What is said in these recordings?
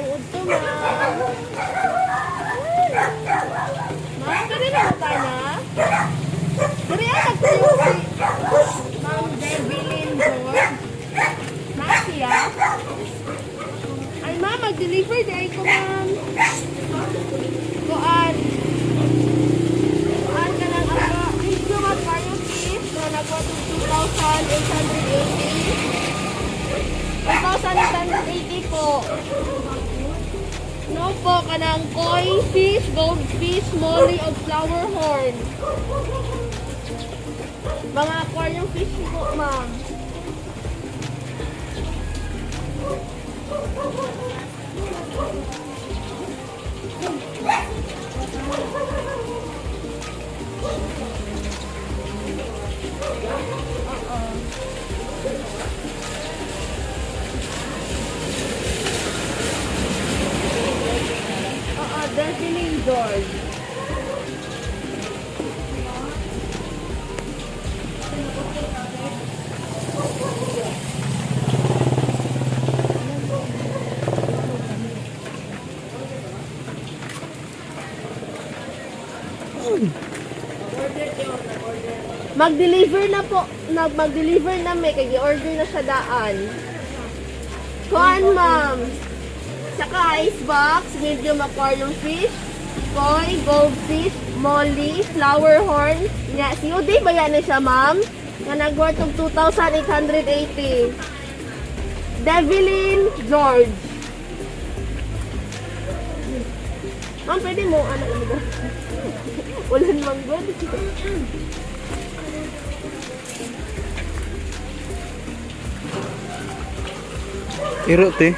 ang udto, ma'am. Ma'am, dali na mo ka na? Dali ang nagtayo si Ma'am Develyn George. Siya. Ay, ma'am, mag-deliver dahil ko, ma'am. Kuan ka ng video Aquarium fish na nagwa to 2,880 po. No po, ka ng koi fish, goldfish, molly, o flower horn. Mga aquarium fish po, ma'am. Develyn George. Mag-deliver na po. Mag-deliver na may kaya order na siya daan. Kuan, ma'am. Saka ice box, medium aquarium fish, koi, goldfish, molly, flower horn. Nga, COD ba yan na siya, ma'am? Nga nag-worth of 2,880. Develyn George. Ma'am, pwede mo, ano, wala namang good. Irot eh.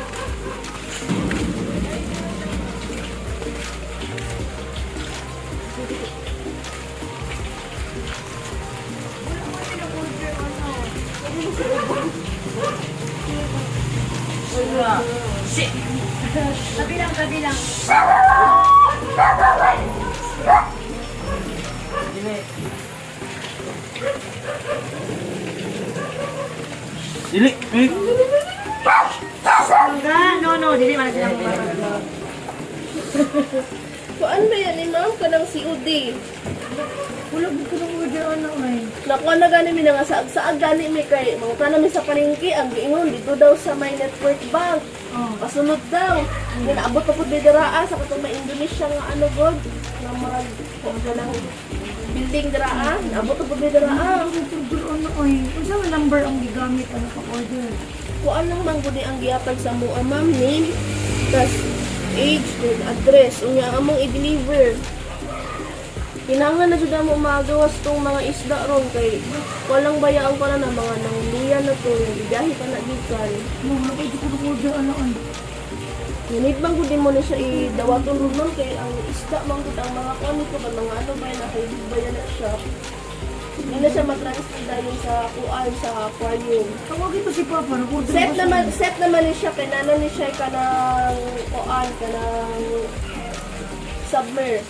Shit! Tabi lang. Dili. No, dili man sila magpapagawa. Kuan ba yan ni ma'am? Kanang COD. Wala ko ng order ano ay. Nakuha na gani mi nga saag gani mi kay mga tanong mi sa palengke ang giingon dito daw sa may network bank. Pasunod daw. Ginaabot pa pud diraa sa katong may Indonesia nga ano god nga marag kanang building diraa. Naabot pa pud diraa. Order ano ay. Unsa man number ang gigamit ano pa order? Kuan lang man gud ang gihatag sa mo ma'am name, tas age, and address unya among i-deliver. Kinahanglan na jud mo magawas tong mga isda ron kay walang bayaan pa na mga nangliya na to, biyahe pa na gikan. No, pwede ko ng order ano ay. Ngunit bang gud mo na siya idawaton ron ma'am kay ang isda man gud ang mga kuan nito pag mga ano ba na kay bayan na siya. Hindi na siya matransfer dahil sa kuan sa aquarium. Tawagin to si Papa, nag-order Set naman ni siya kay nanon ni siya kanang kuan kanang submer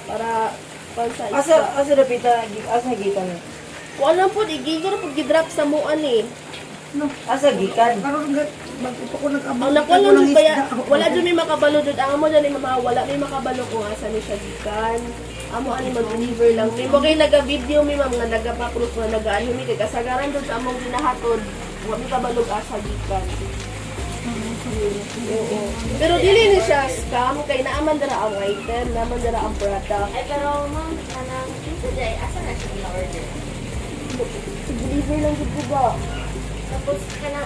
para sa isda. Asa dapita asa gikan? Kuan lang po igigor po gidrop sa muan eh. No, asa gikan? Karon magpupo ko nag-abot. Ang nakuha lang jud kaya wala jud may makabalo jud ang amo jud ni mama wala may makabalo kung asa ni siya gikan. Amo ani mag-deliver lang. May mo kay naga-video mi ma'am nga naga-proof nga naga-ano mi kay kasagaran jud sa among ginahatod. Wa mi kabalog asa gikan. Oo. Pero dili ni siya scam kay naaman dara ang item, naaman dara ang product. Ay, pero ma'am, kanang today, asa na siya in-order? Deliver lang jud ko ba? Tapos,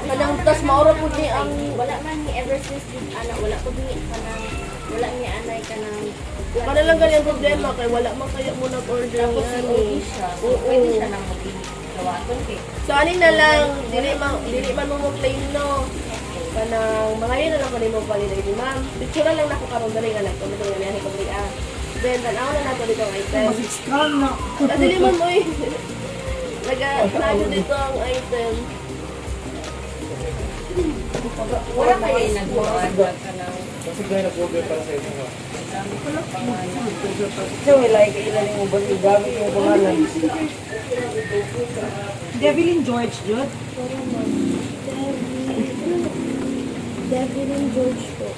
Kanang tas maura pud ni ang wala man ni ever since din, wala pud ni kanang, wala ni anay kanang, kana lang gali ang problema kay wala man kaya mo nag-order tapos nga si ni. Ogi siya, pwede siya nang mag-gawaton kay. So anin na lang dili man mo claim no. Kanang mga yun na lang kanimo pali ni ma'am. Picture lang nako karon dali nga lang kung dili nga ko dili ah. Then tanaw na nato dito ang item. Strong na. Dili man mo eh. Naga dito ang item. Wala kayo nag-order kanang, Kasi kaya nag-order para sa inyo. So, like, ilan yung ubang igamit yung pangalan? Develyn George, Jud? Develyn George po.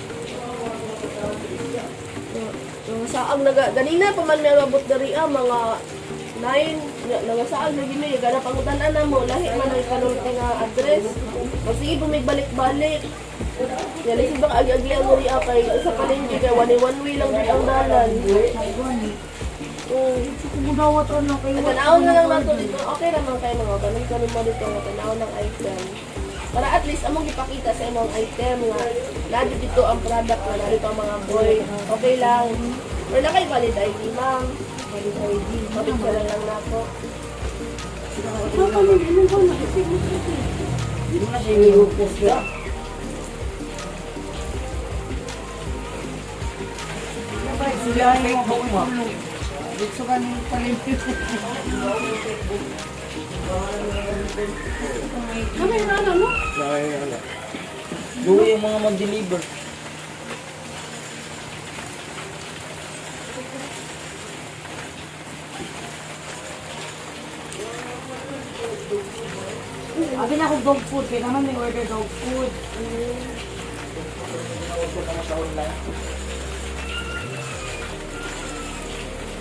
Saang ganina pa man may abot dari mga 9 nagasaag na gini gana pangutan-an na mo lahi man ang kanulti nga address. O sige bumibalik-balik. Yan isip bang agi-agi ang uri kay sa palengke kay one way lang din ang dalan. Kumudawat ano kayo. Tanawon na lang nato dito. Okay naman kayo mga kanun mo dito nga tanawon ng item. Para at least among ipakita sa imong item nga nado dito ang product na narito ang mga boy. Okay lang. Or na kay valid ID, ma'am. Valid ID. Kapit ka lang nako. Hindi mo na siya i-post ka. Sila yung mga dito ka nung palengke. Kamay na ano, no? Doon yung mga mag-deliver. Abi na akong dog food, kaya naman may order dog food.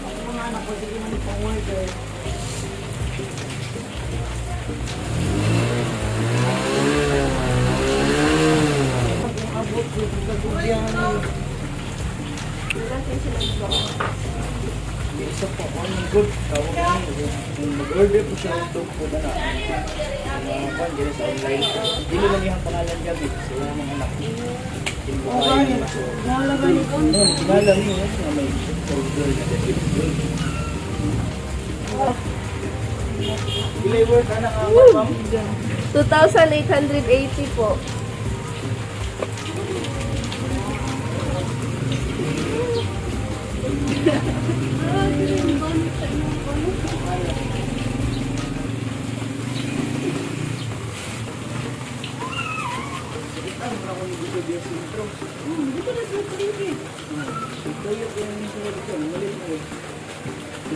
Ako mga anak ko, sige man ipang-order. Abut, gagawin Isa po, good. Tawag niyo. Mag-order po siya ng dog food na. Kung dito sa online. Dili lang yung pangalan niya, sila mga anak. Nalaga ni Kon. Tingala niyo na may order na delivery. Deliver ka na nga, ma'am. 2,880 po.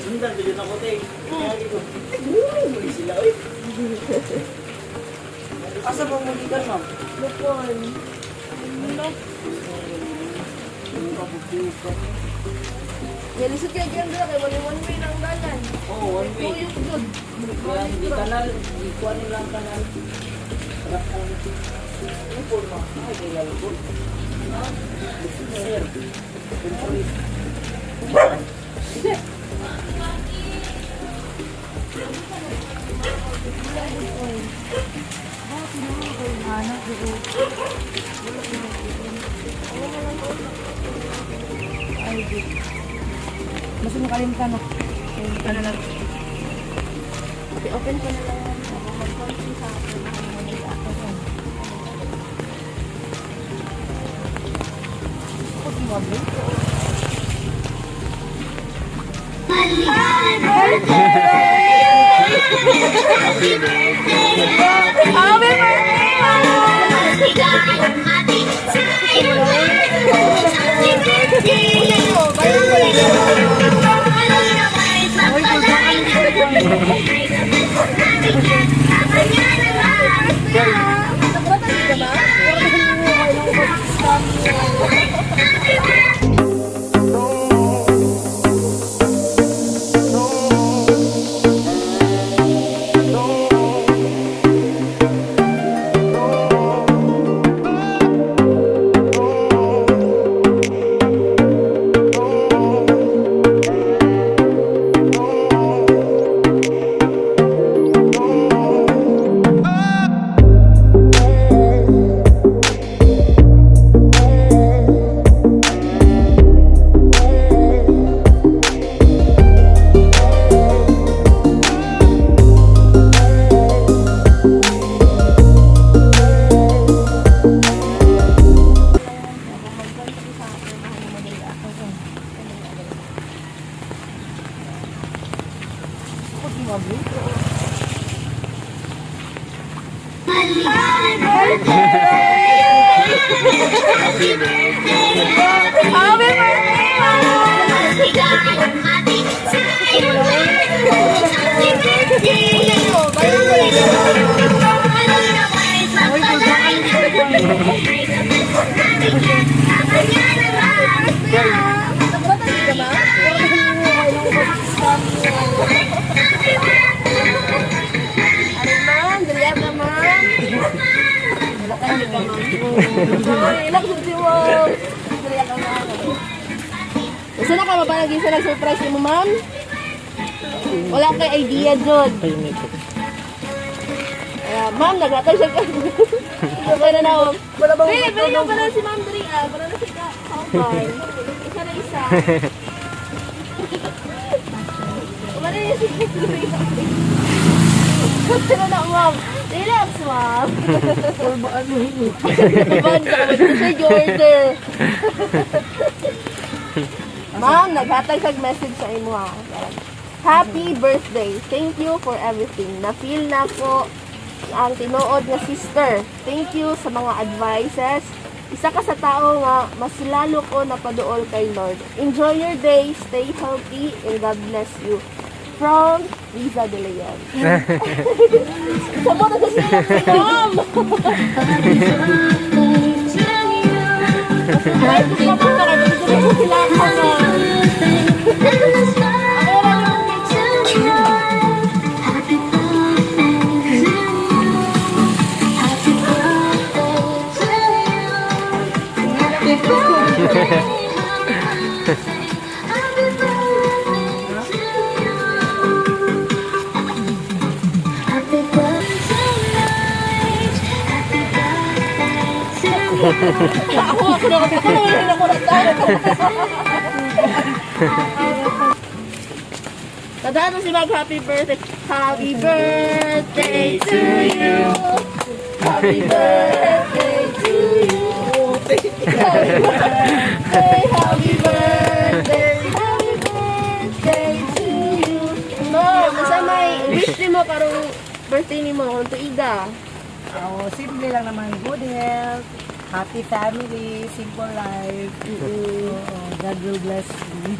Sundan, dito na ko tayo. Kaya ko, muli sila, oy. Asa ba muli ka, ma'am? Lupon. Yan, isot kayo dyan doon. Kaya one way lang dalan. Oo, one way. Tuyok doon. Kaya hindi kanal, hindi kuha nila ang kanal. Sarap ang lupon, ma'am. Ay, kaya lupon. Sir, lupon. Mas makalimutan no. Ano lang. Okay, open ko na lang. Mag-consume sa akin. Ako tumabli. Nakuratan ka ba? Ilang si Mom. Gusto na ka mabalagin sa nag-surprise mo, ma'am? Wala kay idea, Jod. Ma'am, naglatay siya ka. Okay na na, ma'am. Bili mo pala si Ma'am Dri, para na siya ka-countdown. Isa na isa. Umana niya si Ma'am Dri. Gusto na na, ma'am. Relax, ma'am. Or ba ano yun? Ibang ka, gusto siya order. Ma'am, naghatag sa message sa imo ha. Happy birthday. Thank you for everything. Na-feel na ko ang tinuod nga sister. Thank you sa mga advices. Isa ka sa tao nga mas lalo ko napaduol kay Lord. Enjoy your day, stay healthy, and God bless you. From Riza Develyn. Sama na kasi lang si Ma'am. Kahit kung kapag ka kayo, gusto ko sila ako na. Ako na nakuratan. Tadaan mo si Mag, happy birthday. Happy birthday to you. Happy birthday to you. Happy birthday, happy birthday, happy birthday to you. No, basta may wish ni mo karong birthday ni mo, kung tuiga. Simple lang naman. Good health. Happy family, simple life. God will bless you.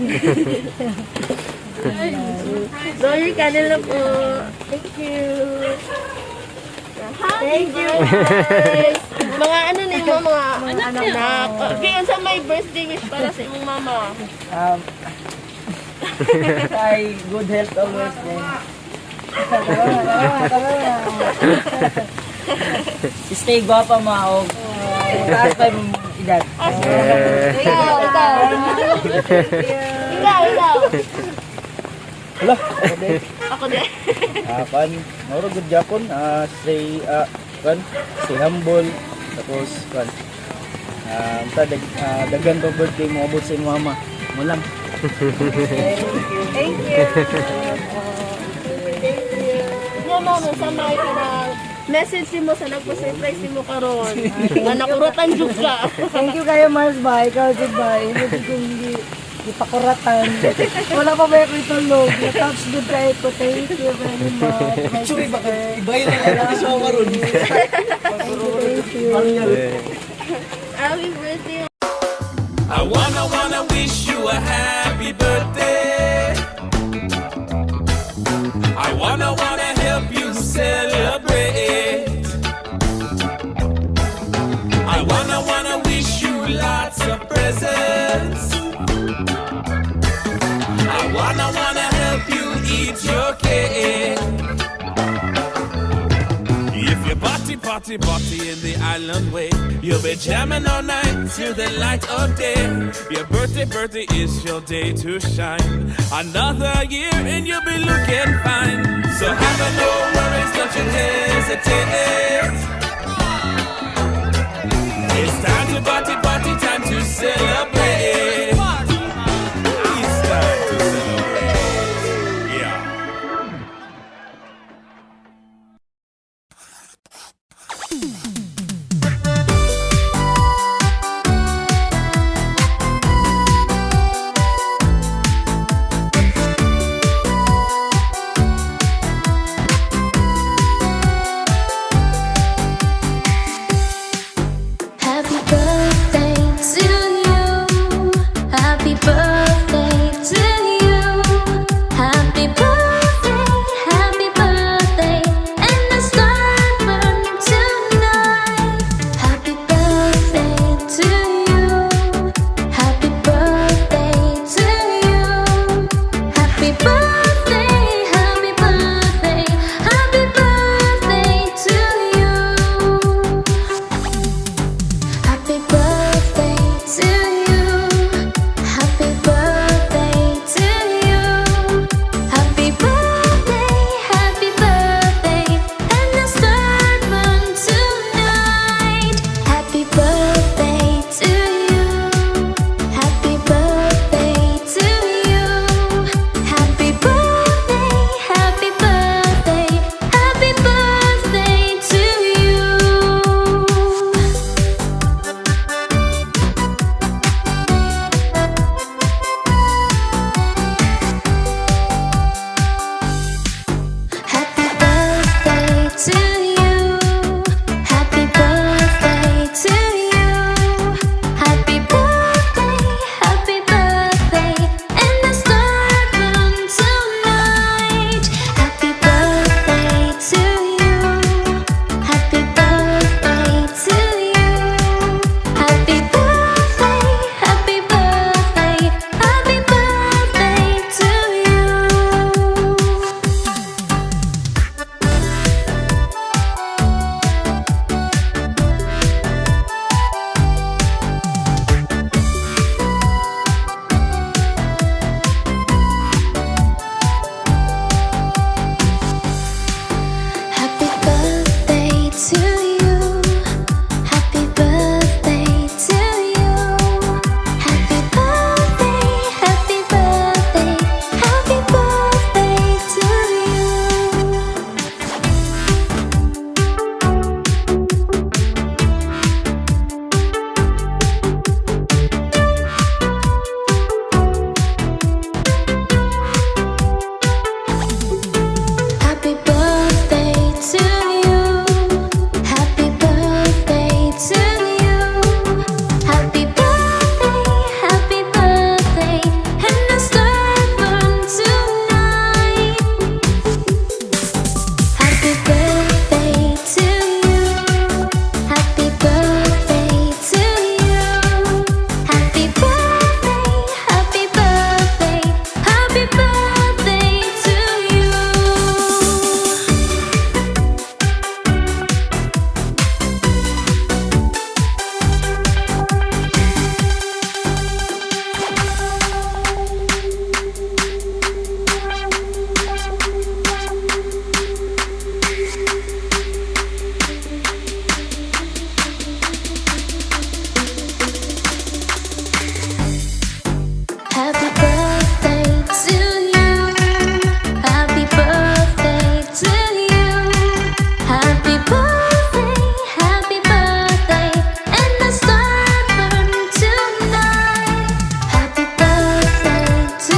So, your candle na po. Thank you. Thank you. Mga ano na mo, mga anak. Okay, sa may birthday wish para sa imong mama. Ay, good health always. Stay guwapa mo. Taas pa yung edad. Ikaw. Wala. Ako din. Mauro good Japon. Stay humble. Tapos daghan pa birthday mo abot sa imong mama. Mo lang. Thank you. Yan mo, sa may message mo sa nagpa-surprise mo karon. Nga nakuratan jud ka. Thank you kayo, Mars. Bye. Ikaw, goodbye. Hindi ko hindi pakuratan. Wala pa ba yung itulog? Na-touch good kayo ko. Thank you very much. Sorry, baka ibayin na lang sa mga ron. Thank you. Happy birthday. I wanna wish you a happy birthday. I wanna help you celebrate. I wanna wish you lots of presents. I wanna help you eat your cake. If you party in the island way, you'll be jamming all night till the light of day. Your birthday is your day to shine. Another year and you'll be looking fine. So have no worries, don't you hesitate.